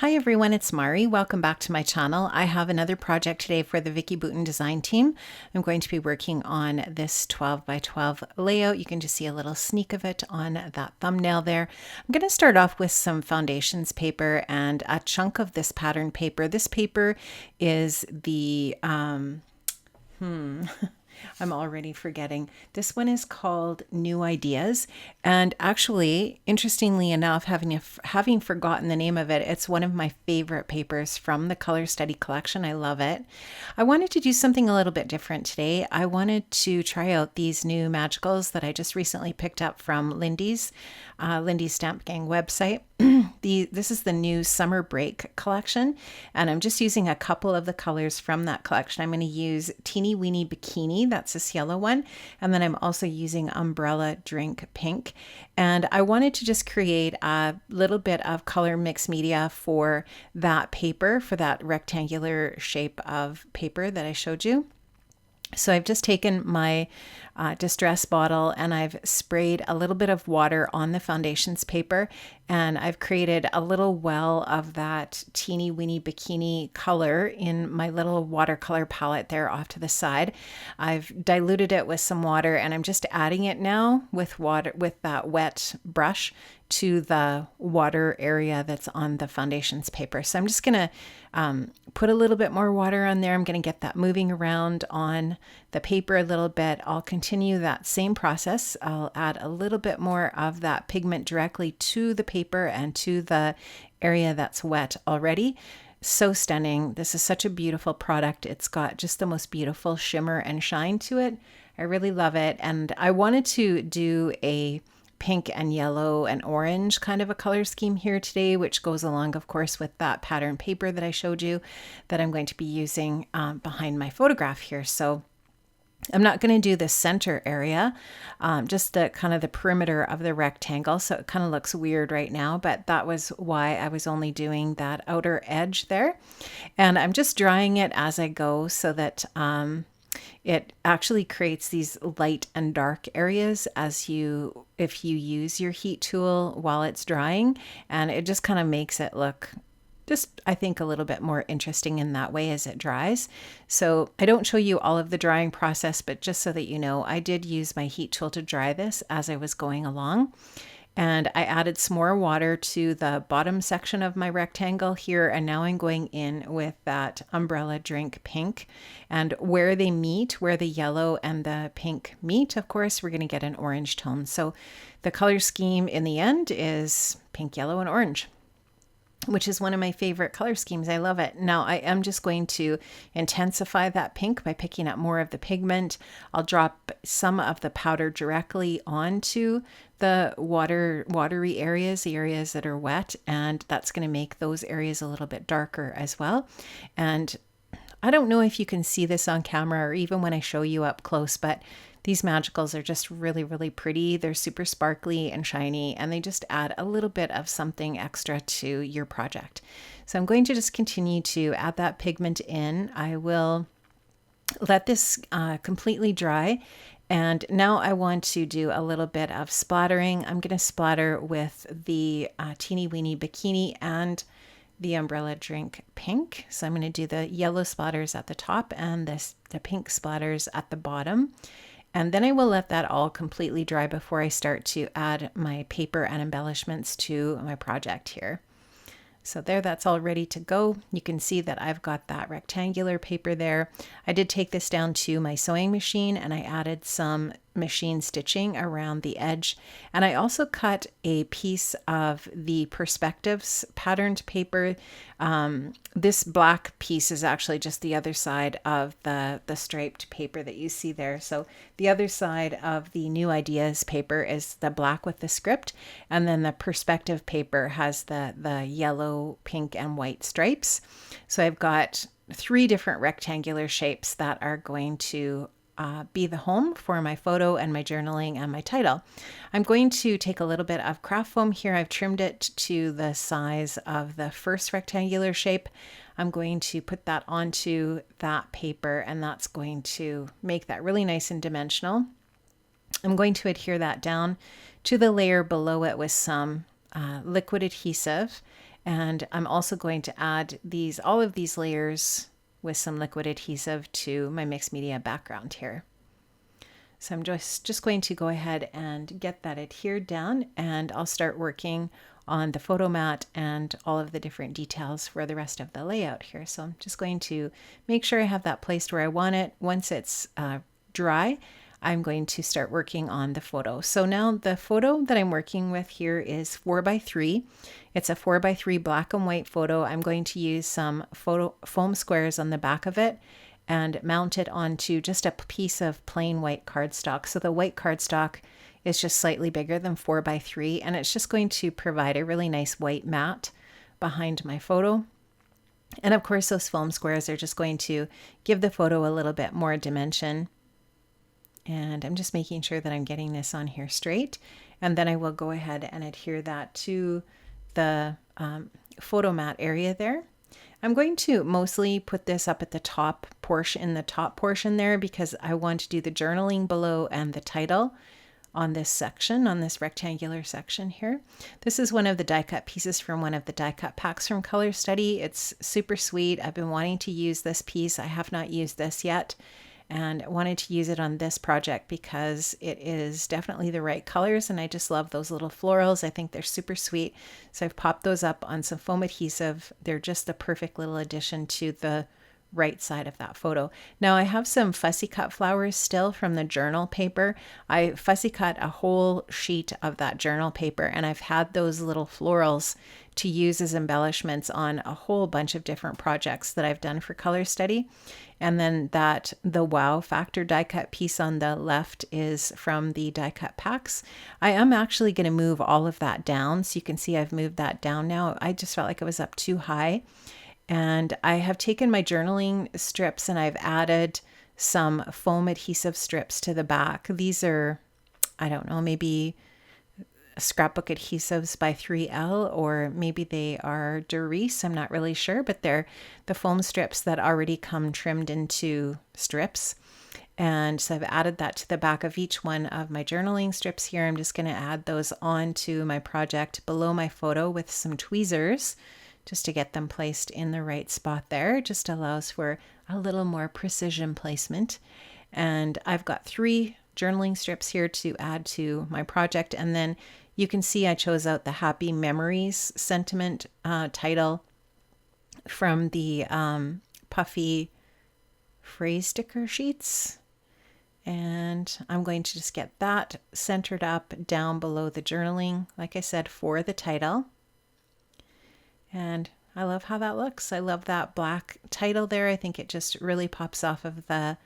Hi everyone, it's Mari. Welcome back to my channel. I have another project today for the Vicki Boutin design team. I'm going to be working on this 12 by 12 layout. You can just see a little sneak of it on that thumbnail there. I'm going to start off with some foundations paper and a chunk of this pattern paper. This paper is the I'm already forgetting. This one is called New Ideas. And actually, interestingly enough, having forgotten the name of it, it's one of my favorite papers from the Color Study collection. I love it. I wanted to do something a little bit different today. I wanted to try out these new magicals that I just recently picked up from Lindy's Stamp Gang website. This is the new summer break collection, and I'm just using a couple of the colors from that collection. I'm going to use Teeny Weeny Bikini, that's this yellow one, and then I'm also using Umbrella Drink Pink. And I wanted to just create a little bit of color mixed media for that paper, for that rectangular shape of paper that I showed you. So I've just taken my distress bottle and I've sprayed a little bit of water on the foundations paper, and I've created a little well of that teeny weeny bikini color in my little watercolor palette there off to the side. I've diluted it with some water and I'm just adding it now with water, with that wet brush, to the water area that's on the foundations paper. So I'm just going to put a little bit more water on there. I'm going to get that moving around on the paper a little bit. I'll continue that same process. I'll add a little bit more of that pigment directly to the paper and to the area that's wet already. So stunning. This is such a beautiful product. It's got just the most beautiful shimmer and shine to it. I really love it. And I wanted to do a pink and yellow and orange kind of a color scheme here today, which goes along, of course, with that pattern paper that I showed you that I'm going to be using behind my photograph here. So I'm not going to do the center area, just the kind of the perimeter of the rectangle. So it kind of looks weird right now, but that was why I was only doing that outer edge there. And I'm just drying it as I go so that it actually creates these light and dark areas if you use your heat tool while it's drying, and it just kind of makes it look just, I think, a little bit more interesting in that way as it dries. So I don't show you all of the drying process, but just so that you know, I did use my heat tool to dry this as I was going along. And I added some more water to the bottom section of my rectangle here. And now I'm going in with that Umbrella Drink Pink. And where they meet, where the yellow and the pink meet, of course, we're going to get an orange tone. So the color scheme in the end is pink, yellow, and orange, which is one of my favorite color schemes. I love it. Now I am just going to intensify that pink by picking up more of the pigment. I'll drop some of the powder directly onto the watery areas, the areas that are wet, and that's going to make those areas a little bit darker as well. And I don't know if you can see this on camera or even when I show you up close, but these magicals are just really, really pretty. They're super sparkly and shiny, and they just add a little bit of something extra to your project. So I'm going to just continue to add that pigment in. I will let this completely dry. And now I want to do a little bit of splattering. I'm going to splatter with the Teeny Weeny Bikini and the Umbrella Drink Pink. So I'm going to do the yellow splatters at the top and the pink splatters at the bottom. And then I will let that all completely dry before I start to add my paper and embellishments to my project here. So there, that's all ready to go. You can see that I've got that rectangular paper there. I did take this down to my sewing machine and I added some machine stitching around the edge. And I also cut a piece of the Perspectives patterned paper. This black piece is actually just the other side of the striped paper that you see there. So the other side of the New Ideas paper is the black with the script. And then the Perspective paper has the yellow, pink, and white stripes. So I've got 3 different rectangular shapes that are going to be the home for my photo and my journaling and my title. I'm going to take a little bit of craft foam here. I've trimmed it to the size of the first rectangular shape. I'm going to put that onto that paper, and that's going to make that really nice and dimensional. I'm going to adhere that down to the layer below it with some liquid adhesive. And I'm also going to add all of these layers with some liquid adhesive to my mixed media background here. So I'm just going to go ahead and get that adhered down, and I'll start working on the photo mat and all of the different details for the rest of the layout here. So I'm just going to make sure I have that placed where I want it. Once it's dry, I'm going to start working on the photo. So now the photo that I'm working with here is 4x3. It's a 4x3 black and white photo. I'm going to use some foam squares on the back of it and mount it onto just a piece of plain white cardstock. So the white cardstock is just slightly bigger than 4x3, and it's just going to provide a really nice white mat behind my photo. And of course, those foam squares are just going to give the photo a little bit more dimension. And I'm just making sure that I'm getting this on here straight. And then I will go ahead and adhere that to the photo mat area there. I'm going to mostly put this up at the top portion there, because I want to do the journaling below and the title on this section, on this rectangular section here. This is one of the die cut pieces from one of the die cut packs from Color Study. It's super sweet. I've been wanting to use this piece. I have not used this yet, and wanted to use it on this project because it is definitely the right colors, and I just love those little florals. I think they're super sweet. So I've popped those up on some foam adhesive. They're just the perfect little addition to the right side of that photo. Now I have some fussy cut flowers still from the journal paper. I fussy cut a whole sheet of that journal paper, and I've had those little florals to use as embellishments on a whole bunch of different projects that I've done for Color Study. And then the Wow Factor die cut piece on the left is from the die cut packs. I am actually going to move all of that down. So you can see I've moved that down now. I just felt like it was up too high. And I have taken my journaling strips and I've added some foam adhesive strips to the back. These are, I don't know, maybe scrapbook adhesives by 3L, or maybe they are Derice. I'm not really sure, but they're the foam strips that already come trimmed into strips. And so I've added that to the back of each one of my journaling strips here. I'm just going to add those onto my project below my photo with some tweezers, just to get them placed in the right spot there. It just allows for a little more precision placement. And I've got 3 journaling strips here to add to my project. And then you can see I chose out the Happy Memories sentiment title from the puffy phrase sticker sheets. And I'm going to just get that centered up down below the journaling, like I said, for the title. And I love how that looks. I love that black title there. I think it just really pops off of the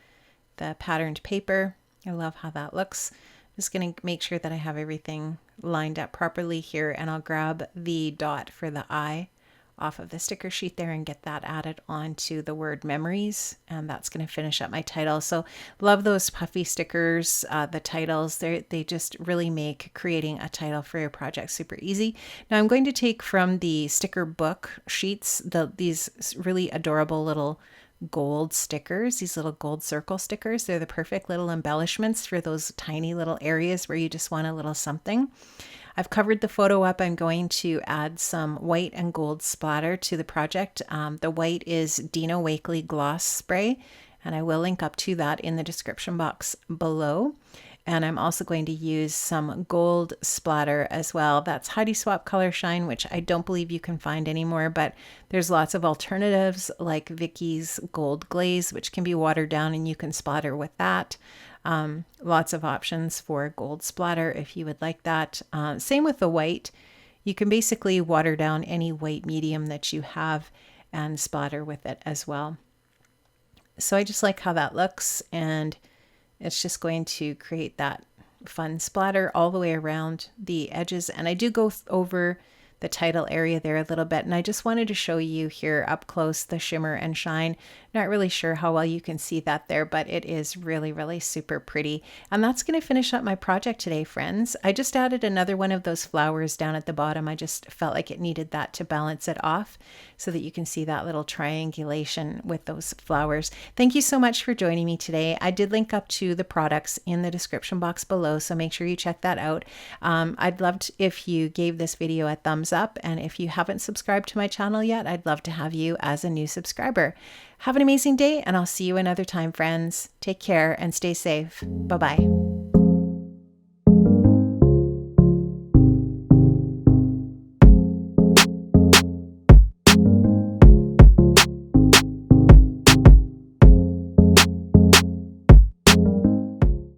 patterned paper. I love how that looks. I'm just going to make sure that I have everything lined up properly here, and I'll grab the dot for the eye off of the sticker sheet there and get that added onto the word memories, and that's going to finish up my title. So love those puffy stickers, the titles. They just really make creating a title for your project super easy. Now I'm going to take from the sticker book sheets these really adorable little gold stickers, these little gold circle stickers. They're the perfect little embellishments for those tiny little areas where you just want a little something. I've covered the photo up. I'm going to add some white and gold splatter to the project. The white is Dina Wakley Gloss Spray, and I will link up to that in the description box below. And I'm also going to use some gold splatter as well. That's Heidi Swap Color Shine, which I don't believe you can find anymore, but there's lots of alternatives like Vicky's Gold Glaze, which can be watered down and you can splatter with that. Lots of options for gold splatter if you would like that. Same with the white. You can basically water down any white medium that you have and splatter with it as well. So I just like how that looks, and it's just going to create that fun splatter all the way around the edges. And I do go over the title area there a little bit, and I just wanted to show you here up close the shimmer and shine. Not really sure how well you can see that there, but it is really, really super pretty. And that's going to finish up my project today, friends. I just added another one of those flowers down at the bottom. I just felt like it needed that to balance it off so that you can see that little triangulation with those flowers. Thank you so much for joining me today. I did link up to the products in the description box below, so make sure you check that out. I'd love if you gave this video a thumbs thumbs up. And if you haven't subscribed to my channel yet, I'd love to have you as a new subscriber. Have an amazing day, and I'll see you another time, friends. Take care and stay safe. Bye-bye.